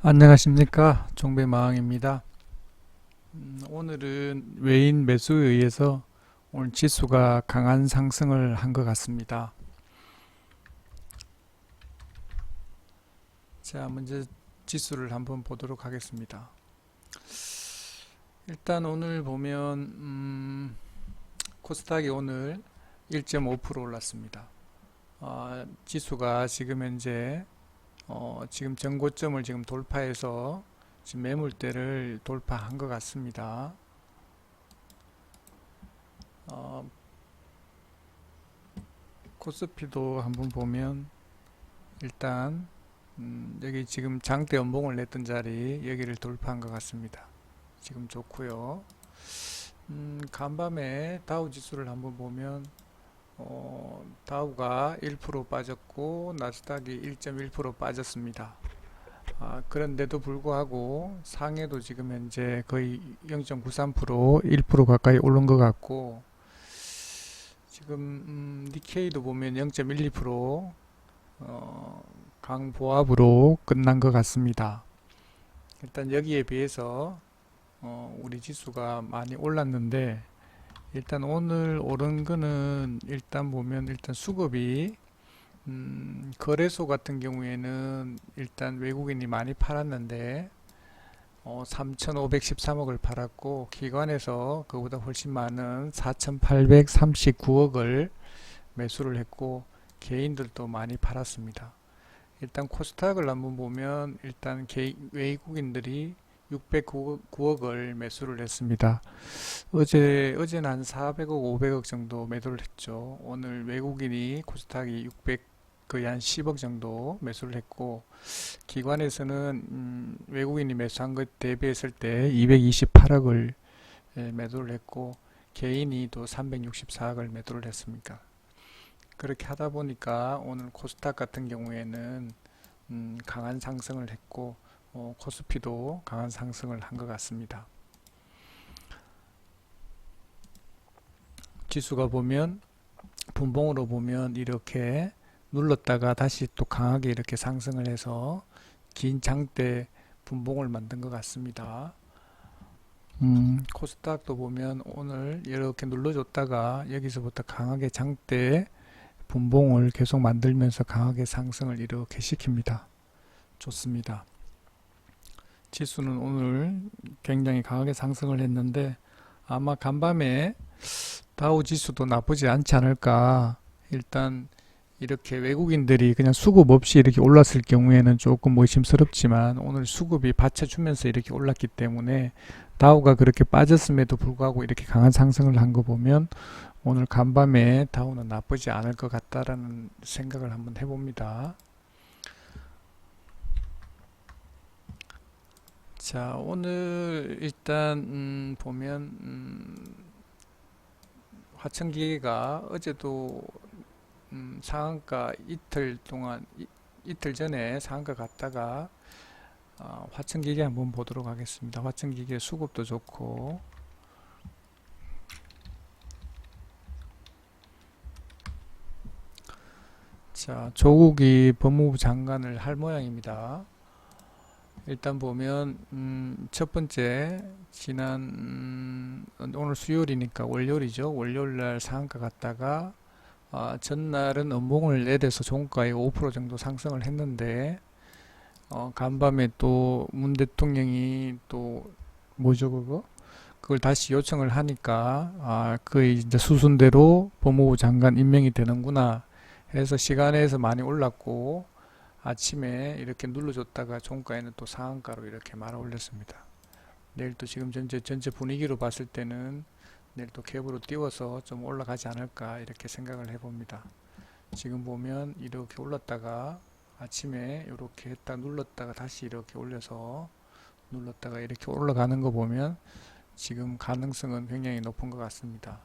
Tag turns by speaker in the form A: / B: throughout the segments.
A: 안녕하십니까, 종배마왕입니다. 오늘은 외인 매수에 의해서 오늘 지수가 강한 상승을 한 것 같습니다. 자, 먼저 지수를 한번 보도록 하겠습니다. 일단 오늘 보면 코스닥이 오늘 1.5% 올랐습니다. 지수가 지금 현재 지금 전고점을 지금 돌파해서 지금 매물대를 돌파한 것 같습니다. 어, 코스피도 한번 보면 일단 여기 지금 장대 연봉을 냈던 자리 여기를 돌파한 것 같습니다. 지금 좋고요. 간밤에 다우 지수를 한번 보면 다우가 1% 빠졌고 나스닥이 1.1% 빠졌습니다. 그런데도 불구하고 상해도 지금 현재 거의 0.93% 1% 가까이 오른 것 같고, 지금 니케이도 보면 0.12% 강보합으로 끝난 것 같습니다. 일단 여기에 비해서 우리 지수가 많이 올랐는데, 일단 오늘 오른 거는 일단 보면 일단 수급이 거래소 같은 경우에는 일단 외국인이 많이 팔았는데 3,513억을 팔았고, 기관에서 그보다 훨씬 많은 4,839억을 매수를 했고, 개인들도 많이 팔았습니다. 일단 코스닥을 한번 보면 일단 외국인들이 609억을 매수를 했습니다. 어제는 한 400억, 500억 정도 매도를 했죠. 오늘 외국인이 코스닥이 600, 거의 한 10억 정도 매수를 했고, 기관에서는 외국인이 매수한 것 대비했을 때 228억을 매도를 했고, 개인이 또 364억을 매도를 했습니까? 그렇게 하다 보니까 오늘 코스닥 같은 경우에는 강한 상승을 했고, 코스피도 강한 상승을 한 것 같습니다. 지수가 보면 분봉으로 보면 이렇게 눌렀다가 다시 또 강하게 이렇게 상승을 해서 긴 장대 분봉을 만든 것 같습니다. 코스닥도 보면 오늘 이렇게 눌러줬다가 여기서부터 강하게 장대 분봉을 계속 만들면서 강하게 상승을 이렇게 시킵니다. 좋습니다. 지수는 오늘 굉장히 강하게 상승을 했는데 아마 간밤에 다우 지수도 나쁘지 않지 않을까. 일단 이렇게 외국인들이 그냥 수급 없이 이렇게 올랐을 경우에는 조금 의심스럽지만 오늘 수급이 받쳐주면서 이렇게 올랐기 때문에 다우가 그렇게 빠졌음에도 불구하고 이렇게 강한 상승을 한 거 보면 오늘 간밤에 다우는 나쁘지 않을 것 같다라는 생각을 한번 해봅니다. 자, 오늘 일단 보면 화천기계가 어제도 상한가 이틀 동안 이틀 전에 상한가 갔다가 화천기계 한번 보도록 하겠습니다. 화천기계 수급도 좋고, 자, 조국이 법무부 장관을 할 모양입니다. 일단 보면 첫 번째 지난 오늘 수요일이니까 월요일이죠. 월요일날 상한가 갔다가 전날은 음봉을 내려서 종가에 5% 정도 상승을 했는데 간밤에 또 문 대통령이 또 뭐죠 그거? 그걸 다시 요청을 하니까 그 이제 수순대로 법무부 장관 임명이 되는구나 해서 시간에서 많이 올랐고, 아침에 이렇게 눌러줬다가 종가에는 또 상한가로 이렇게 말아 올렸습니다. 내일 또 지금 전체 분위기로 봤을 때는 내일 또 갭으로 띄워서 좀 올라가지 않을까 이렇게 생각을 해봅니다. 지금 보면 이렇게 올랐다가 아침에 이렇게 했다 눌렀다가 다시 이렇게 올려서 눌렀다가 이렇게 올라가는 거 보면 지금 가능성은 굉장히 높은 것 같습니다.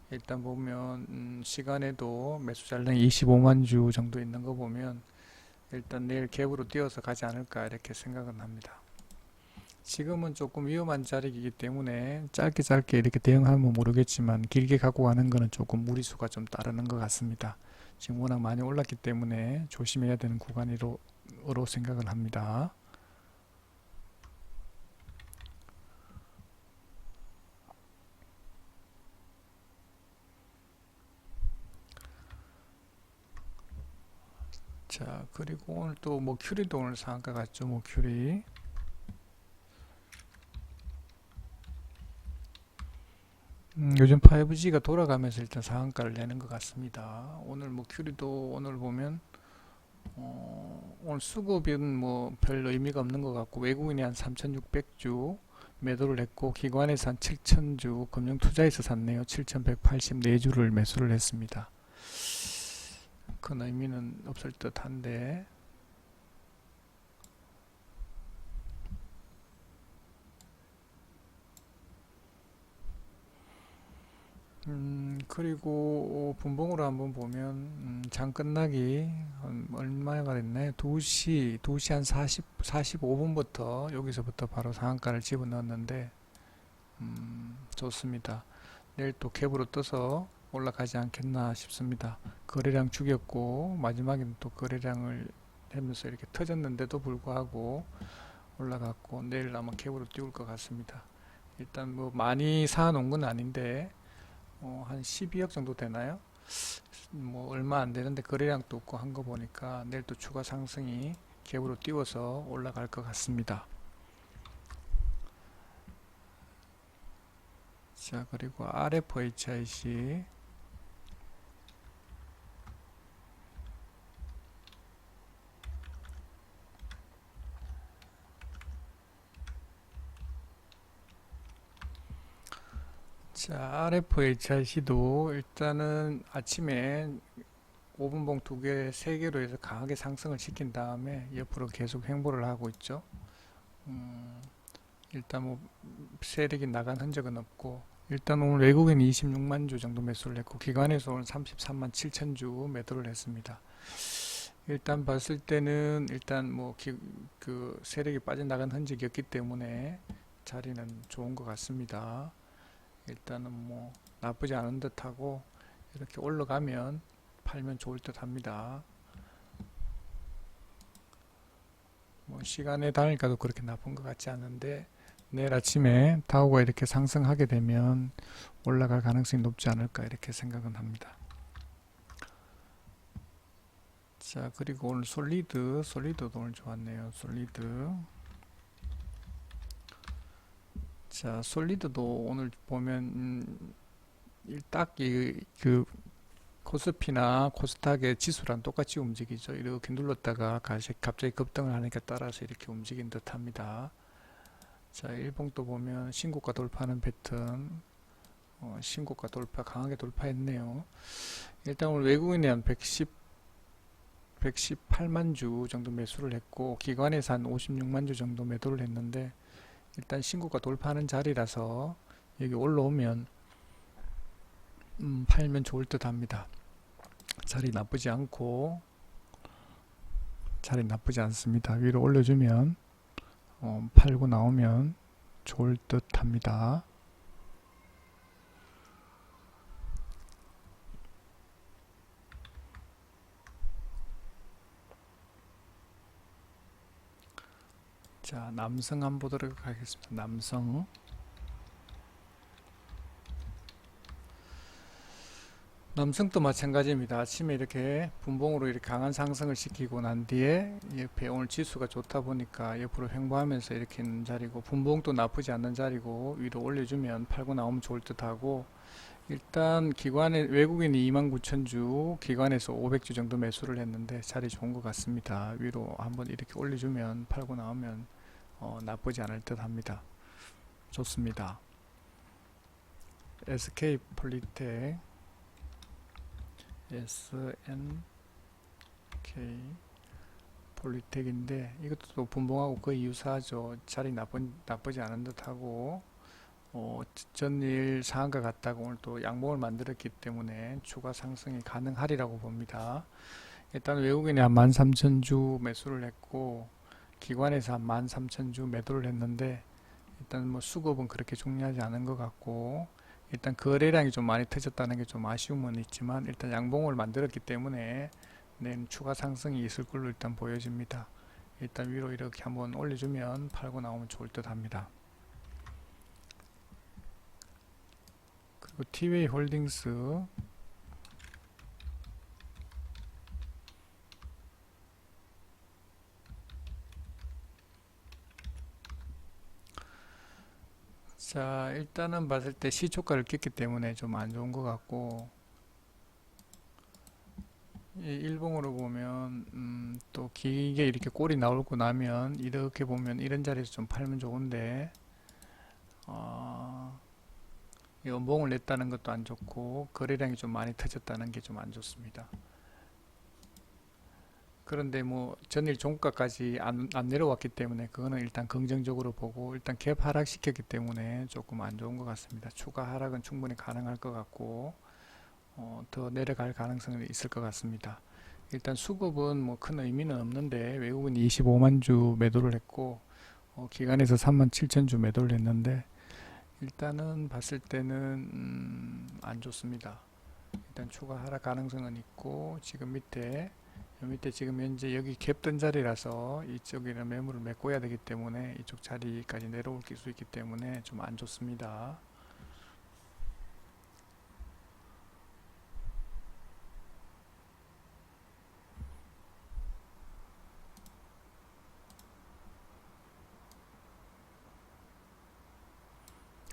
A: 일단 보면 시간에도 매수 잔량이 25만 주 정도 있는 거 보면 일단 내일 갭으로 뛰어서 가지 않을까 이렇게 생각은 합니다. 지금은 조금 위험한 자리이기 때문에 짧게 이렇게 대응하면 모르겠지만 길게 갖고 가는 거는 조금 무리수가 좀 따르는 것 같습니다. 지금 워낙 많이 올랐기 때문에 조심해야 되는 구간으로 생각을 합니다. 자, 그리고 오늘 또 뭐 큐리도 오늘 상한가 같죠. 뭐 큐리. 요즘 5G가 돌아가면서 일단 상한가를 내는 것 같습니다. 오늘 뭐 큐리도 오늘 보면 오늘 수급은 뭐 별 의미가 없는 것 같고 외국인이 한 3,600주 매도를 했고 기관에서 한 7,000주 금융투자에서 샀네요. 7,184주를 매수를 했습니다. 큰 의미는 없을 듯한데 그리고 분봉으로 한번 보면 장 끝나기 얼마가 됐나요? 2시 한 45분부터 여기서부터 바로 상한가를 집어넣었는데 좋습니다. 내일 또 캡으로 떠서 올라가지 않겠나 싶습니다. 거래량 죽였고 마지막에는 또 거래량을 하면서 이렇게 터졌는데도 불구하고 올라갔고 내일 아마 캡으로 띄울 것 같습니다. 일단 뭐 많이 사놓은 건 아닌데 한 12억 정도 되나요? 뭐 얼마 안 되는데 거래량도 없고 한 거 보니까 내일 또 추가 상승이 갭으로 띄워서 올라갈 것 같습니다. 자, 그리고 RFHIC 자, RFHIC도 일단은 아침에 5분봉 2개, 3개로 해서 강하게 상승을 시킨 다음에 옆으로 계속 횡보를 하고 있죠. 일단 뭐 세력이 나간 흔적은 없고 일단 오늘 외국인 26만 주 정도 매수를 했고 기관에서 오늘 33만 7천 주 매도를 했습니다. 일단 봤을 때는 일단 뭐 그 세력이 빠져나간 흔적이 없기 때문에 자리는 좋은 것 같습니다. 일단은 뭐 나쁘지 않은 듯하고 이렇게 올라가면 팔면 좋을 듯합니다. 뭐 시간의 단위가도 그렇게 나쁜 것 같지 않은데 내일 아침에 다우가 이렇게 상승하게 되면 올라갈 가능성이 높지 않을까 이렇게 생각은 합니다. 자, 그리고 오늘 솔리드도 오늘 좋았네요. 솔리드. 자, 솔리드도 오늘 보면 딱그 코스피나 코스닥의 지수랑 똑같이 움직이죠. 이렇게 눌렀다가 갑자기 급등을 하니까 따라서 이렇게 움직인 듯 합니다. 자, 일봉도 보면 신고가 돌파하는 패턴, 신고가 돌파, 강하게 돌파했네요. 일단 오늘 외국인이 한 118만 주 정도 매수를 했고, 기관에서 한 56만 주 정도 매도를 했는데, 일단 신고가 돌파하는 자리라서 여기 올라오면 팔면 좋을 듯 합니다. 자리 나쁘지 않습니다. 위로 올려주면 팔고 나오면 좋을 듯 합니다. 자, 남성 한번 보도록 하겠습니다. 남성도 마찬가지입니다. 아침에 이렇게 분봉으로 이렇게 강한 상승을 시키고 난 뒤에 옆에 오늘 지수가 좋다 보니까 옆으로 횡보하면서 이렇게 있는 자리고 분봉도 나쁘지 않는 자리고 위로 올려주면 팔고 나오면 좋을 듯하고 일단 기관에 외국인이 29,000주 기관에서 500주 정도 매수를 했는데 자리 좋은 것 같습니다. 위로 한번 이렇게 올려주면 팔고 나오면 나쁘지 않을 듯 합니다. 좋습니다. SK 폴리텍 SNK 폴리텍인데 이것도 또 분봉하고 거의 유사하죠. 자리 나쁘지 않은 듯하고 전일 상한가 갔다가 오늘 또 양봉을 만들었기 때문에 추가 상승이 가능하리라고 봅니다. 일단 외국인이 한 13,000주 매수를 했고 기관에서 한 13,000주 매도를 했는데 일단 뭐 수급은 그렇게 중요하지 않은 것 같고 일단 거래량이 좀 많이 터졌다는 게 좀 아쉬움은 있지만 일단 양봉을 만들었기 때문에 내일 추가 상승이 있을 걸로 일단 보여집니다. 일단 위로 이렇게 한번 올려주면 팔고 나오면 좋을 듯 합니다. 그리고 티웨이 홀딩스 자, 일단은 봤을 때 시초가를 깼기 때문에 좀 안 좋은 것 같고, 이 일봉으로 보면 또 길게 이렇게 꼴이 나오고 나면 이렇게 보면 이런 자리에서 좀 팔면 좋은데, 어, 이 연봉을 냈다는 것도 안 좋고 거래량이 좀 많이 터졌다는 게 좀 안 좋습니다. 그런데 뭐 전일 종가까지 안 내려왔기 때문에 그거는 일단 긍정적으로 보고, 일단 갭 하락시켰기 때문에 조금 안 좋은 것 같습니다. 추가 하락은 충분히 가능할 것 같고, 더 내려갈 가능성이 있을 것 같습니다. 일단 수급은 뭐 큰 의미는 없는데, 외국인이 25만 주 매도를 했고, 기관에서 3만 7천 주 매도를 했는데, 일단은 봤을 때는 안 좋습니다. 일단 추가 하락 가능성은 있고, 지금 밑에 요 밑에 지금 현재 여기 갭 뜬 자리라서 이쪽에는 매물을 메꿔야 되기 때문에 이쪽 자리까지 내려올 수 있기 때문에 좀 안 좋습니다.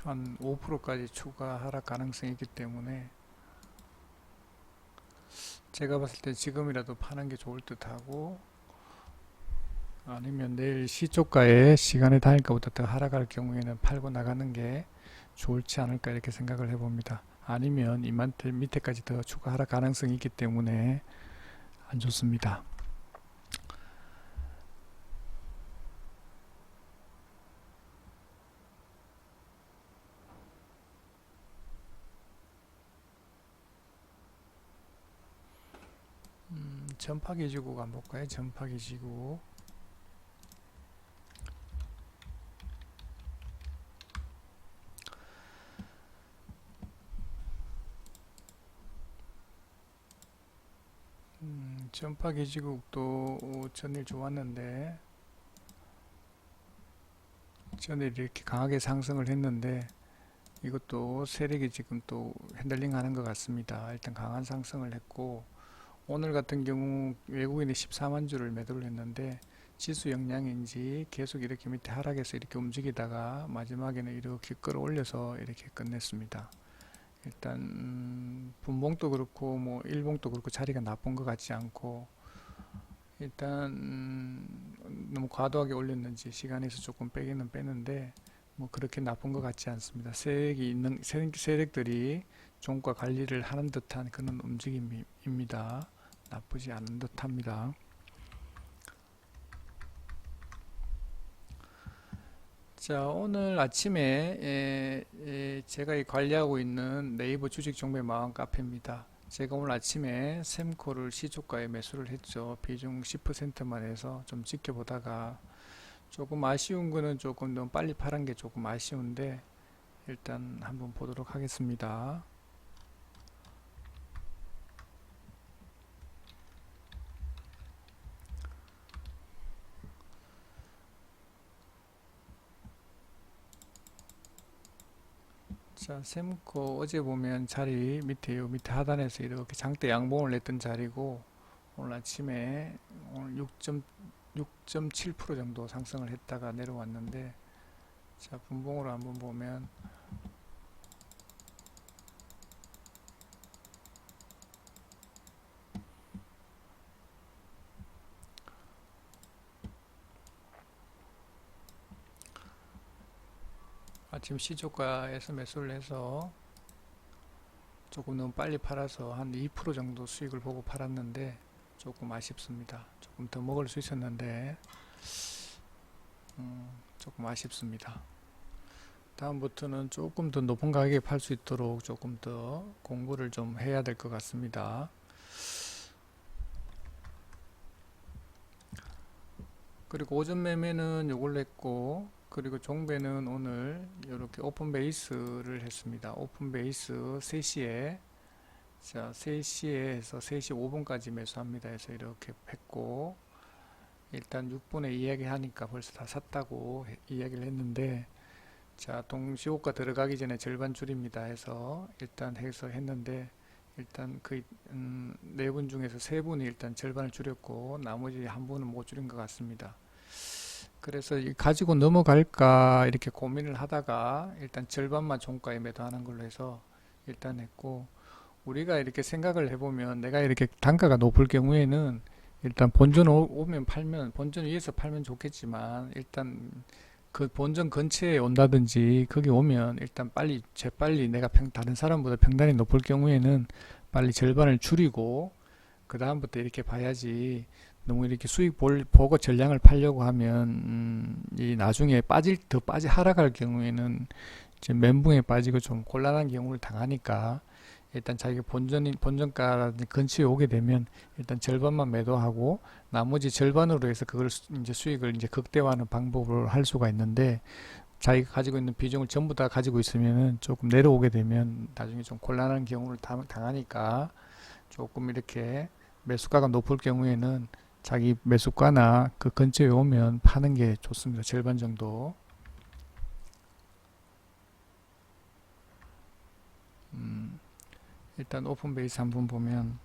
A: 한 5%까지 추가 하락 가능성이 있기 때문에 제가 봤을 때 지금이라도 파는 게 좋을 듯 하고, 아니면 내일 시초가에 시간의 단일가보다 더 하락할 경우에는 팔고 나가는 게 좋을지 않을까 이렇게 생각을 해봅니다. 아니면 이만큼 밑에까지 더 추가 하락 가능성이 있기 때문에 안 좋습니다. 전파기지국 한번 볼까요? 전파기지국. 전파기지국도 전일 좋았는데, 전일 이렇게 강하게 상승을 했는데, 이것도 세력이 지금 또 핸들링 하는 것 같습니다. 일단 강한 상승을 했고, 오늘 같은 경우 외국인이 14만 주를 매도를 했는데, 지수 영향인지 계속 이렇게 밑에 하락해서 이렇게 움직이다가 마지막에는 이렇게 끌어올려서 이렇게 끝냈습니다. 일단 분봉도 그렇고 뭐 일봉도 그렇고 자리가 나쁜 것 같지 않고, 일단 너무 과도하게 올렸는지 시간에서 조금 빼기는 빼는데 뭐 그렇게 나쁜 것 같지 않습니다. 세력들이 종가 관리를 하는 듯한 그런 움직임입니다. 나쁘지 않은 듯합니다. 자, 오늘 아침에 제가 관리하고 있는 네이버 주식 정보의 마음 카페입니다. 제가 오늘 아침에 샘코를 시초가에 매수를 했죠. 비중 10%만 해서 좀 지켜보다가, 조금 아쉬운 거는 조금 너무 빨리 파란 게 조금 아쉬운데, 일단 한번 보도록 하겠습니다. 자, 샘코 어제 보면 자리 밑에요. 밑에 하단에서 이렇게 장대 양봉을 냈던 자리고, 오늘 아침에 오늘 6.7% 정도 상승을 했다가 내려왔는데, 자, 분봉으로 한번 보면 아침 시초가에서 매수를 해서 조금 너무 빨리 팔아서 한 2% 정도 수익을 보고 팔았는데 조금 아쉽습니다. 조금 더 먹을 수 있었는데 조금 아쉽습니다. 다음부터는 조금 더 높은 가격에 팔 수 있도록 조금 더 공부를 좀 해야 될 것 같습니다. 그리고 오전 매매는 요걸 했고, 그리고 종배는 오늘 이렇게 오픈 베이스를 했습니다. 오픈 베이스 3시에, 자, 3시에 해서 3시 5분까지 매수합니다 해서 이렇게 했고, 일단 6분에 이야기 하니까 벌써 다 샀다고 이야기를 했는데, 자, 동시호가 들어가기 전에 절반 줄입니다 해서 일단 해서 했는데, 일단 그 네 분 중에서 세 분이 일단 절반을 줄였고 나머지 한 분은 못 줄인 것 같습니다. 그래서 가지고 넘어갈까 이렇게 고민을 하다가 일단 절반만 종가에 매도하는 걸로 해서 일단 했고, 우리가 이렇게 생각을 해보면 내가 이렇게 단가가 높을 경우에는 일단 본전 오면 팔면, 본전 위에서 팔면 좋겠지만 일단 그 본전 근처에 온다든지 거기 오면 일단 빨리 재빨리 내가 다른 사람보다 평단이 높을 경우에는 빨리 절반을 줄이고 그 다음부터 이렇게 봐야지, 너무 이렇게 수익 보고 전량을 팔려고 하면 이 나중에 더 하락할 경우에는 이제 멘붕에 빠지고 좀 곤란한 경우를 당하니까 일단 자기가 본전가라든지 근처에 오게 되면 일단 절반만 매도하고 나머지 절반으로 해서 그걸 이제 수익을 이제 극대화하는 방법을 할 수가 있는데, 자기가 가지고 있는 비중을 전부 다 가지고 있으면은 조금 내려오게 되면 나중에 좀 곤란한 경우를 당하니까 조금 이렇게 매수가가 높을 경우에는 자기 매수가나 그 근처에 오면 파는 게 좋습니다. 절반 정도. 일단 오픈 베이스 한번 보면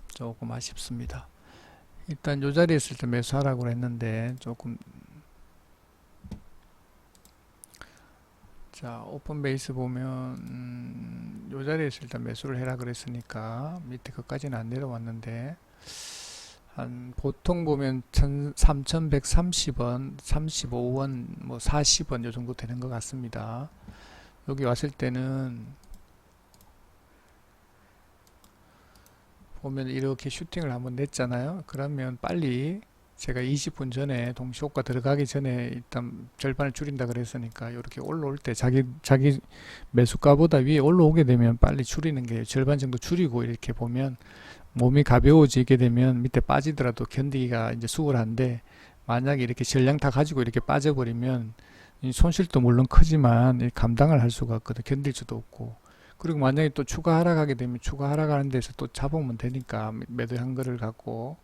A: 조금 아쉽습니다. 일단 요 자리에 있을 때 매수하라고 했는데 조금, 자 오픈 베이스 보면 요 자리에 있을 때 매수를 해라 그랬으니까 밑에 끝까지는 안 내려왔는데, 한 보통 보면 3130원, 35원, 뭐 40원 요 정도 되는 것 같습니다. 여기 왔을 때는 보면 이렇게 슈팅을 한번 냈잖아요. 그러면 빨리, 제가 20분 전에 동시호가 들어가기 전에 일단 절반을 줄인다 그랬으니까 이렇게 올라올 때 자기 매수가보다 위에 올라오게 되면 빨리 줄이는 게, 절반 정도 줄이고 이렇게 보면 몸이 가벼워지게 되면 밑에 빠지더라도 견디기가 이제 수월한데, 만약에 이렇게 전량 다 가지고 이렇게 빠져버리면 이 손실도 물론 크지만 감당을 할 수가 없거든. 견딜 수도 없고. 그리고 만약에 또 추가 하락하게 되면 추가 하락하는 데서 또 잡으면 되니까 매도한 거를 갖고,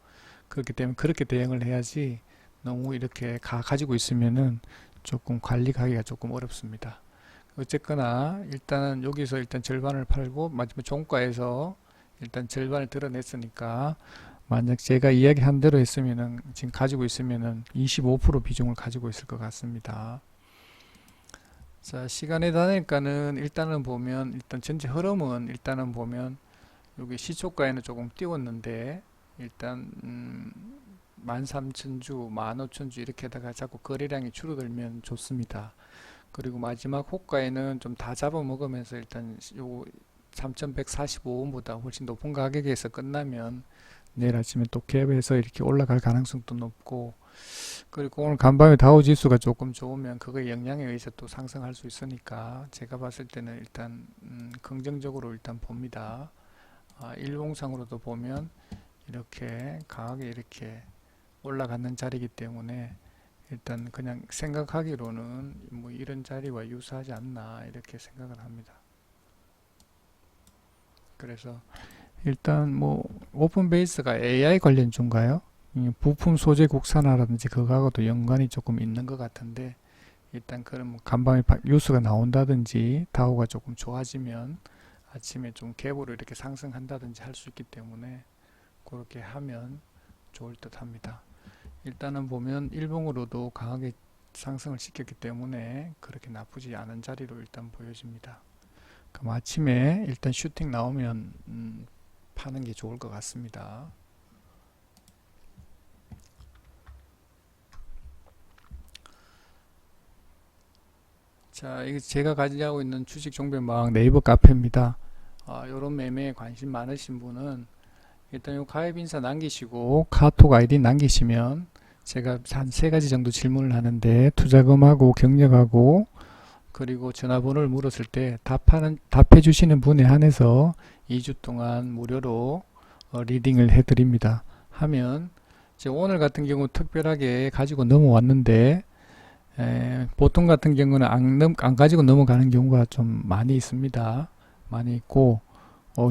A: 그렇기 때문에 그렇게 대응을 해야지 너무 이렇게 가지고 있으면은 조금 관리하기가 조금 어렵습니다. 어쨌거나 일단 여기서 일단 절반을 팔고 마지막 종가에서 일단 절반을 드러냈으니까, 만약 제가 이야기한 대로 했으면은 지금 가지고 있으면은 25% 비중을 가지고 있을 것 같습니다. 자, 시간의 단위가는 일단은 보면, 일단 전체 흐름은 일단은 보면 여기 시초가에는 조금 띄웠는데 일단 13,000주, 15,000주 이렇게다가 자꾸 거래량이 줄어들면 좋습니다. 그리고 마지막 호가에는 좀 다 잡아먹으면서 일단 요 3145원보다 훨씬 높은 가격에서 끝나면 내일 아침에 또 갭에서 이렇게 올라갈 가능성도 높고, 그리고 오늘 간밤에 다우지수가 조금 좋으면 그거의 영향에 의해서 또 상승할 수 있으니까 제가 봤을 때는 일단 긍정적으로 일단 봅니다. 일봉상으로도 보면 이렇게 강하게 이렇게 올라가는 자리이기 때문에 일단 그냥 생각하기로는 뭐 이런 자리와 유사하지 않나 이렇게 생각을 합니다. 그래서 일단 뭐 오픈 베이스가 AI 관련주인가요? 부품 소재 국산화라든지 그거하고도 연관이 조금 있는 것 같은데, 일단 그럼 뭐 간밤에 뉴스가 나온다든지 다우가 조금 좋아지면 아침에 좀 갭으로 이렇게 상승한다든지 할 수 있기 때문에 그렇게 하면 좋을 듯 합니다. 일단은 보면 일봉으로도 강하게 상승을 시켰기 때문에 그렇게 나쁘지 않은 자리로 일단 보여집니다. 그럼 아침에 일단 슈팅 나오면 파는 게 좋을 것 같습니다. 자, 이게 제가 가지고 있는 주식 종배망 네이버 카페입니다. 요런 매매에 관심 많으신 분은 일단 요 가입 인사 남기시고 카톡 아이디 남기시면 제가 한 3가지 정도 질문을 하는데, 투자금하고 경력하고 그리고 전화번호를 물었을 때 답해 주시는 분에 한해서 2주 동안 무료로 리딩을 해 드립니다. 하면 오늘 같은 경우 특별하게 가지고 넘어왔는데, 보통 같은 경우는 안 가지고 넘어가는 경우가 좀 많이 있습니다. 많이 있고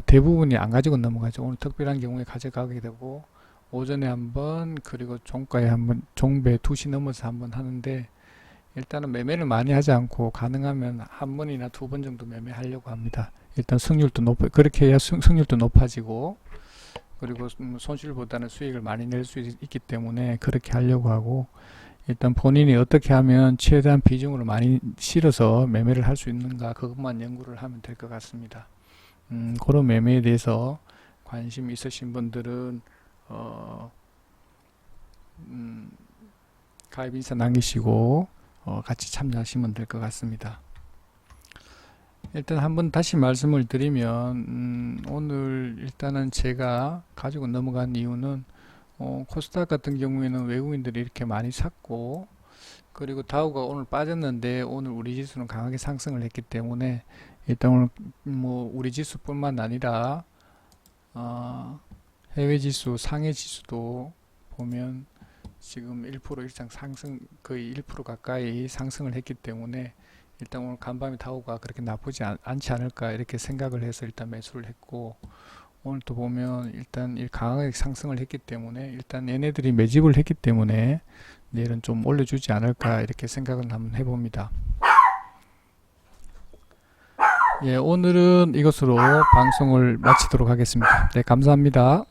A: 대부분이 안 가지고 넘어가죠. 오늘 특별한 경우에 가져가게 되고, 오전에 한번, 그리고 종가에 한번, 종배 2시 넘어서 한번 하는데, 일단은 매매를 많이 하지 않고 가능하면 한 번이나 2번 정도 매매하려고 합니다. 일단 그렇게 해야 승률도 높아지고, 그리고 손실보다는 수익을 많이 낼 수 있기 때문에 그렇게 하려고 하고, 일단 본인이 어떻게 하면 최대한 비중으로 많이 실어서 매매를 할 수 있는가, 그것만 연구를 하면 될 것 같습니다. 그런 매매에 대해서 관심 있으신 분들은 가입 인사 남기시고 같이 참여하시면 될 것 같습니다. 일단 한번 다시 말씀을 드리면 오늘 일단은 제가 가지고 넘어간 이유는 코스닥 같은 경우에는 외국인들이 이렇게 많이 샀고, 그리고 다우가 오늘 빠졌는데 오늘 우리 지수는 강하게 상승을 했기 때문에 일단 오늘 뭐 우리 지수뿐만 아니라 해외 지수, 상해 지수도 보면 지금 1% 이상 상승, 거의 1% 가까이 상승을 했기 때문에 일단 오늘 간밤에 다우가 그렇게 나쁘지 않지 않을까 이렇게 생각을 해서 일단 매수를 했고, 오늘 또 보면 일단 강하게 상승을 했기 때문에 일단 얘네들이 매집을 했기 때문에 내일은 좀 올려주지 않을까 이렇게 생각을 한번 해봅니다. 예, 오늘은 이것으로 방송을 마치도록 하겠습니다. 네, 감사합니다.